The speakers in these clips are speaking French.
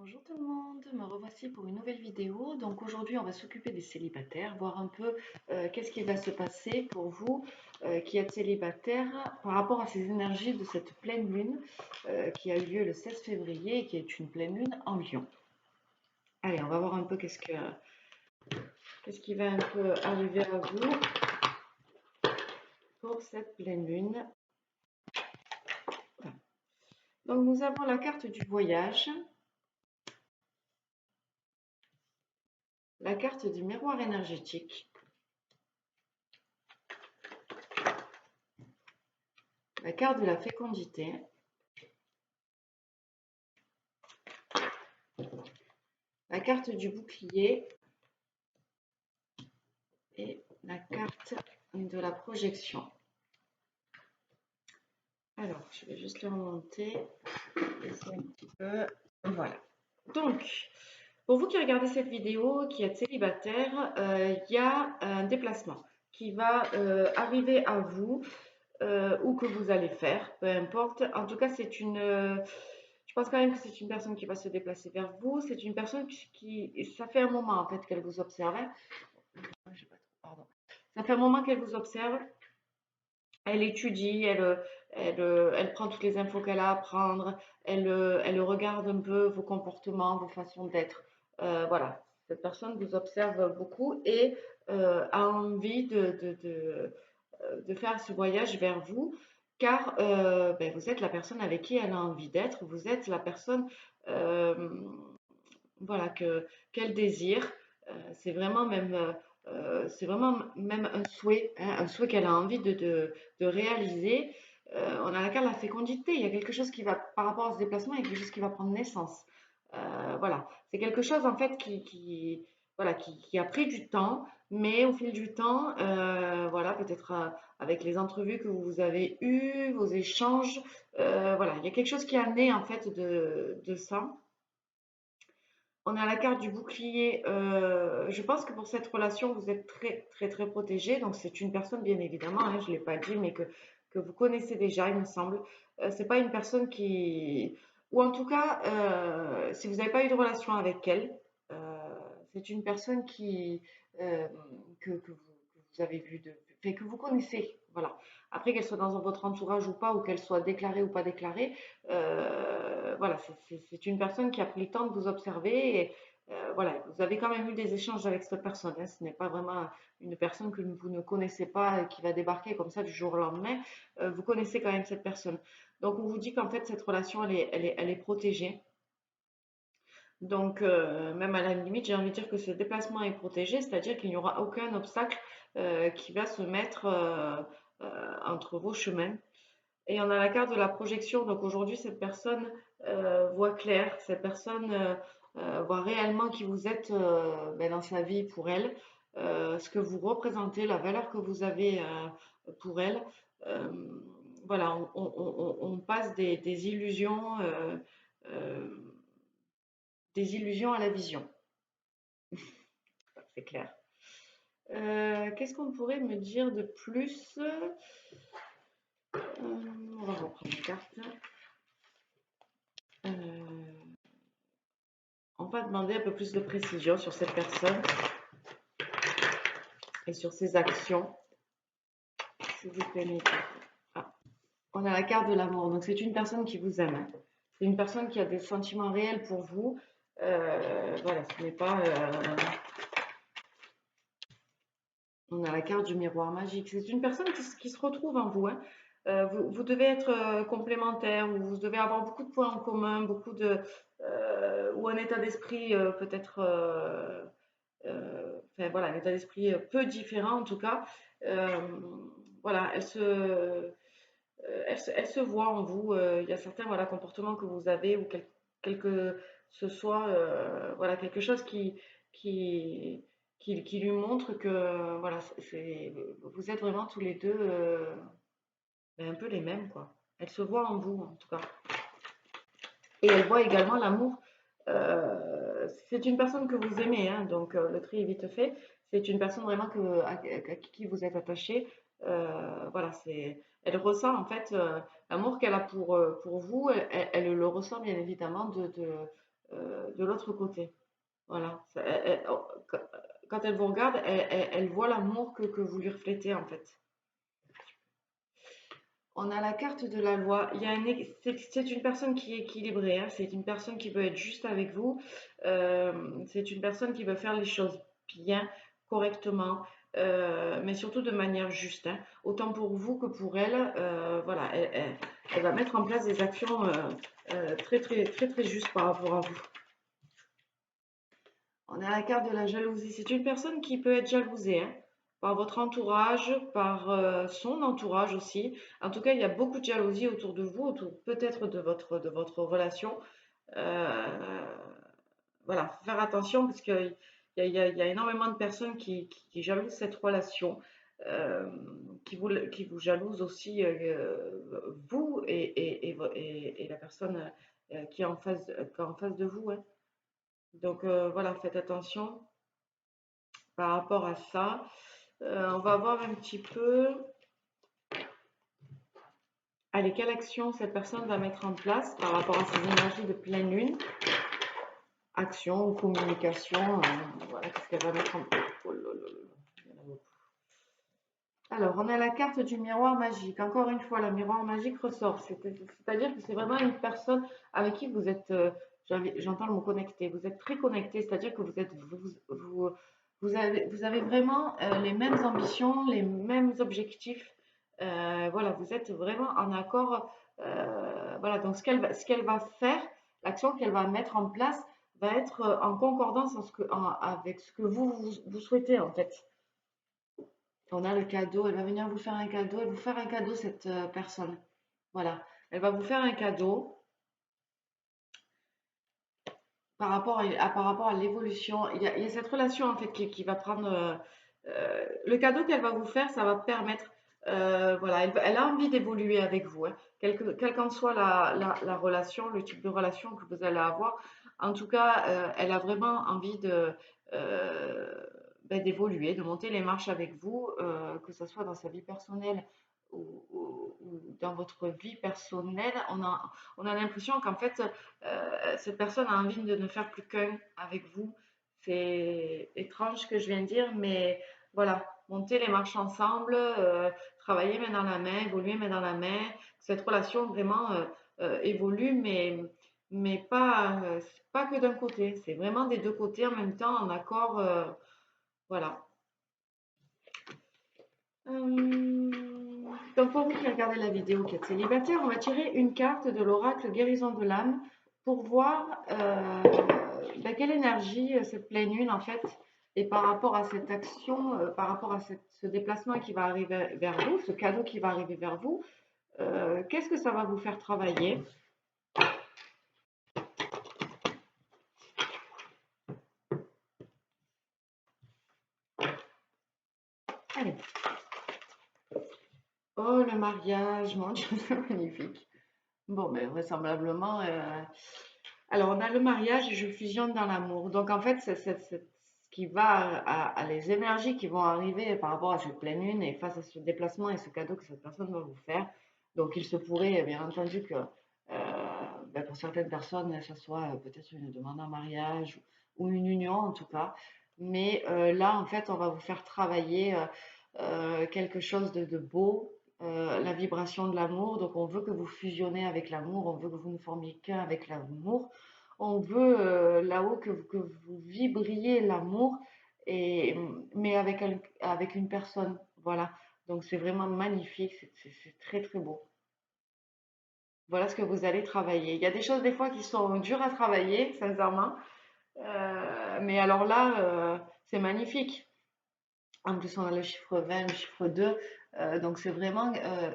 Bonjour tout le monde, me revoici pour une nouvelle vidéo. Donc aujourd'hui on va s'occuper des célibataires, voir un peu qu'est-ce qui va se passer pour vous qui êtes célibataire par rapport à ces énergies de cette pleine lune qui a eu lieu le 16 février et qui est une pleine lune en Lion. Allez, on va voir un peu qu'est-ce qui va un peu arriver à vous pour cette pleine lune. Voilà. Donc nous avons la carte du voyage, la carte du miroir énergétique, la carte de la fécondité, la carte du bouclier et la carte de la projection. Alors, je vais juste le remonter. Essayer un petit peu. Voilà. Donc, pour vous qui regardez cette vidéo, qui êtes célibataire, il y a un déplacement qui va arriver à vous ou que vous allez faire, peu importe. En tout cas, je pense quand même que c'est une personne qui va se déplacer vers vous. C'est une personne ça fait un moment en fait qu'elle vous observe. Pardon. Ça fait un moment qu'elle vous observe. Elle étudie, elle prend toutes les infos qu'elle a à prendre, elle regarde un peu vos comportements, vos façons d'être. Voilà, cette personne vous observe beaucoup et a envie de faire ce voyage vers vous, car ben, vous êtes la personne avec qui elle a envie d'être, vous êtes la personne euh, voilà, qu'elle désire. C'est vraiment même un souhait, hein, un souhait qu'elle a envie de réaliser. On a la carte de la fécondité. Il y a quelque chose qui va, par rapport à ce déplacement, il y a quelque chose qui va prendre naissance. Voilà, c'est quelque chose en fait voilà, qui a pris du temps, mais au fil du temps, voilà, peut-être avec les entrevues que vous avez eues, vos échanges, voilà, il y a quelque chose qui a né en fait de ça. On a la carte du bouclier. Je pense que pour cette relation, vous êtes très, très, très protégé. Donc, c'est une personne, bien évidemment, hein, je ne l'ai pas dit, mais que vous connaissez déjà, il me semble. C'est pas une personne qui. Ou en tout cas, si vous n'avez pas eu de relation avec elle, c'est une personne euh, que vous avez vu, fait, que vous connaissez. Voilà. Après, qu'elle soit dans votre entourage ou pas, ou qu'elle soit déclarée ou pas déclarée, voilà, c'est une personne qui a pris le temps de vous observer et voilà, vous avez quand même eu des échanges avec cette personne, hein. Ce n'est pas vraiment une personne que vous ne connaissez pas et qui va débarquer comme ça du jour au lendemain. Vous connaissez quand même cette personne. Donc, on vous dit qu'en fait, cette relation, elle est protégée. Donc, même à la limite, j'ai envie de dire que ce déplacement est protégé, c'est-à-dire qu'il n'y aura aucun obstacle qui va se mettre entre vos chemins. Et on a la carte de la projection. Donc aujourd'hui, cette personne voit clair, cette personne voit réellement qui vous êtes ben, dans sa vie pour elle, ce que vous représentez, la valeur que vous avez pour elle. Euh, voilà, on passe euh, des illusions à la vision. C'est clair. Qu'est-ce qu'on pourrait me dire de plus? On va reprendre une carte. Euh, On va demander un peu plus de précision sur cette personne et sur ses actions. S'il vous plaît, ah, on a la carte de l'amour. Donc, c'est une personne qui vous aime. C'est une personne qui a des sentiments réels pour vous. Voilà, ce n'est pas. On a la carte du miroir magique. C'est une personne qui se retrouve en vous, hein. Vous devez être complémentaires, vous devez avoir beaucoup de points en commun, ou un état d'esprit peut-être. Enfin voilà, un état d'esprit peu différent en tout cas. Euh, voilà, elle se voit en vous. Il y a certains voilà, comportements que vous avez ou quel que ce soit, voilà, quelque chose qui lui montre que voilà, vous êtes vraiment tous les deux ben, un peu les mêmes, quoi. Elle se voit en vous en tout cas. Et elle voit également l'amour. C'est une personne que vous aimez, hein, donc le tri est vite fait. C'est une personne vraiment à qui vous êtes attaché. Voilà, elle ressent en fait l'amour qu'elle a pour vous. Elle le ressent bien évidemment de l'autre côté. Voilà. Quand elle vous regarde, elle voit l'amour que vous lui reflétez en fait. On a la carte de la loi. C'est une personne qui est équilibrée, hein. C'est une personne qui veut être juste avec vous. C'est une personne qui veut faire les choses bien, correctement, mais surtout de manière juste, hein. Autant pour vous que pour elle. Voilà, elle va mettre en place des actions très, très, très, très justes par rapport à vous. On a la carte de la jalousie. C'est une personne qui peut être jalousée, hein, par votre entourage, par son entourage aussi. En tout cas, il y a beaucoup de jalousie autour de vous, autour peut-être de votre relation. Euh, voilà, faut faire attention parce qu'il il y a énormément de personnes qui jalousent cette relation, euh, qui vous jalousent aussi vous et la personne qui est qui est en face de vous, hein. Donc voilà, faites attention par rapport à ça. On va voir un petit peu, allez, quelle action cette personne va mettre en place par rapport à ces énergies de pleine lune. Action ou communication, voilà, qu'est-ce qu'elle va mettre en place. Oh là là là là, il y en a beaucoup. Alors, on a la carte du miroir magique. Encore une fois, le miroir magique ressort. C'est-à-dire que c'est vraiment une personne avec qui vous êtes, j'entends le mot connecté, vous êtes très connecté, c'est-à-dire que vous avez vraiment les mêmes ambitions, les mêmes objectifs. Voilà, vous êtes vraiment en accord. Voilà, donc ce qu'elle va faire, l'action qu'elle va mettre en place va être en concordance avec ce que vous souhaitez en fait. On a le cadeau, elle va venir vous faire un cadeau, elle va vous faire un cadeau cette personne. Voilà, elle va vous faire un cadeau par rapport à l'évolution. Il y a cette relation en fait qui va prendre le cadeau qu'elle va vous faire, ça va permettre, voilà, elle a envie d'évoluer avec vous, hein. Quelle qu'en soit la relation, le type de relation que vous allez avoir. En tout cas, elle a vraiment envie d'évoluer, de monter les marches avec vous, que ce soit dans sa vie personnelle ou dans votre vie personnelle. On a l'impression qu'en fait, cette personne a envie de ne faire plus qu'un avec vous. C'est étrange ce que je viens de dire, mais voilà, monter les marches ensemble, travailler main dans la main, évoluer main dans la main. Cette relation vraiment évolue, mais pas que d'un côté. C'est vraiment des deux côtés en même temps, en accord. Voilà. Donc pour vous qui regardez la vidéo, qui êtes célibataire, on va tirer une carte de l'oracle guérison de l'âme pour voir quelle énergie cette pleine lune en fait, et par rapport à cette action, par rapport à ce déplacement qui va arriver vers vous, ce cadeau qui va arriver vers vous, qu'est-ce que ça va vous faire travailler? Allez. Oh, le mariage, mon Dieu, c'est magnifique. Bon, mais vraisemblablement, alors on a le mariage et je fusionne dans l'amour. Donc en fait, ce qui va les énergies qui vont arriver par rapport à cette pleine lune et face à ce déplacement et ce cadeau que cette personne va vous faire. Donc il se pourrait, bien entendu, que pour certaines personnes, ça soit peut-être une demande en mariage ou une union en tout cas. Mais là, en fait, on va vous faire travailler quelque chose de beau, la vibration de l'amour. Donc, on veut que vous fusionnez avec l'amour, on veut que vous ne formiez qu'un avec l'amour. On veut là-haut que vous vibriez l'amour, mais avec une personne. Voilà. Donc, c'est vraiment magnifique, c'est très très beau. Voilà ce que vous allez travailler. Il y a des choses des fois qui sont dures à travailler, sincèrement. Mais alors là, c'est magnifique. En plus, on a le chiffre 20, le chiffre 2. Donc, c'est vraiment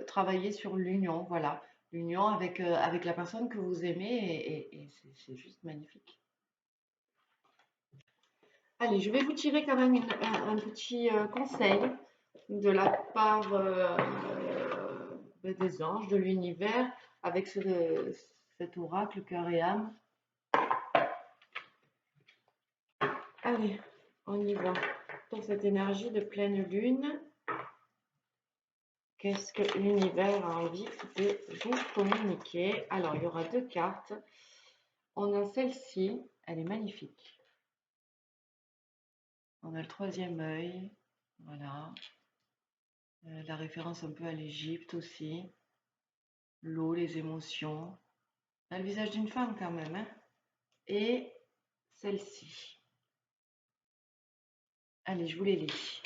travailler sur l'union. Voilà. L'union avec la personne que vous aimez et c'est juste magnifique. Allez, je vais vous tirer quand même un petit conseil de la part des anges, de l'univers, avec cet oracle cœur et âme. Allez, on y va. Pour cette énergie de pleine lune, qu'est-ce que l'univers a envie de vous communiquer? Alors, il y aura deux cartes. On a celle-ci, elle est magnifique. On a le troisième œil, voilà. La référence un peu à l'Égypte aussi. L'eau, les émotions. On a le visage d'une femme quand même, hein. Et celle-ci. Allez, je vous les lis.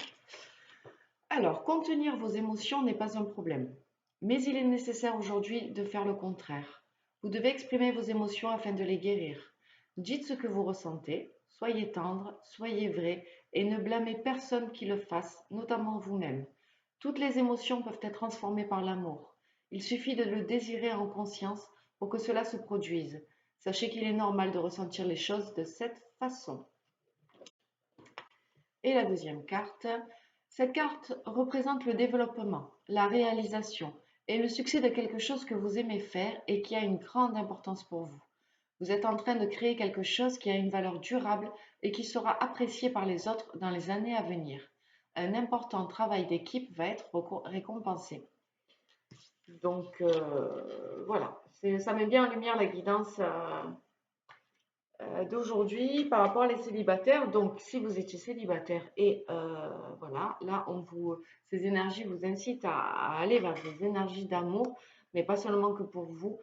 Alors, contenir vos émotions n'est pas un problème, mais il est nécessaire aujourd'hui de faire le contraire. Vous devez exprimer vos émotions afin de les guérir. Dites ce que vous ressentez, soyez tendre, soyez vrai et ne blâmez personne qui le fasse, notamment vous-même. Toutes les émotions peuvent être transformées par l'amour. Il suffit de le désirer en conscience pour que cela se produise. Sachez qu'il est normal de ressentir les choses de cette façon. Et la deuxième carte. Cette carte représente le développement, la réalisation et le succès de quelque chose que vous aimez faire et qui a une grande importance pour vous. Vous êtes en train de créer quelque chose qui a une valeur durable et qui sera apprécié par les autres dans les années à venir. Un important travail d'équipe va être récompensé. Donc voilà, ça met bien en lumière la guidance d'aujourd'hui par rapport à les célibataires. Donc, si vous étiez célibataire et voilà, là, ces énergies vous incitent à aller vers des énergies d'amour, mais pas seulement que pour vous,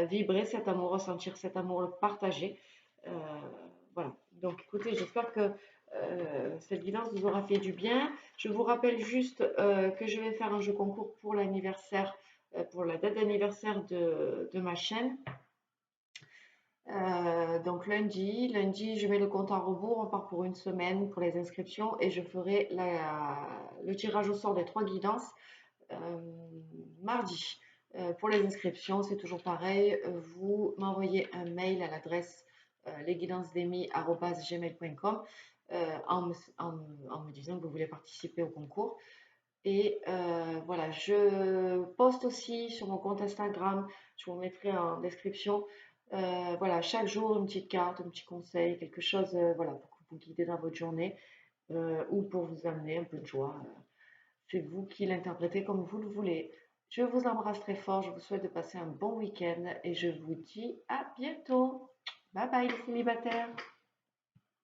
vibrer cet amour, ressentir cet amour, le partager. Euh, voilà. Donc, écoutez, j'espère que cette guidance vous aura fait du bien. Je vous rappelle juste que je vais faire un jeu concours pour l'anniversaire, pour la date d'anniversaire de ma chaîne. Donc lundi, je mets le compte à rebours, on part pour une semaine pour les inscriptions et je ferai le tirage au sort des 3 guidances euh, mardi. Pour les inscriptions, c'est toujours pareil, vous m'envoyez un mail à l'adresse lesguidancesdemi@gmail.com en me disant que vous voulez participer au concours. Et voilà, je poste aussi sur mon compte Instagram, je vous mettrai en description, voilà, chaque jour une petite carte, un petit conseil, quelque chose, voilà, pour vous guider dans votre journée ou pour vous amener un peu de joie. C'est vous qui l'interprétez comme vous le voulez. Je vous embrasse très fort, je vous souhaite de passer un bon week-end et je vous dis à bientôt. Bye bye les célibataires.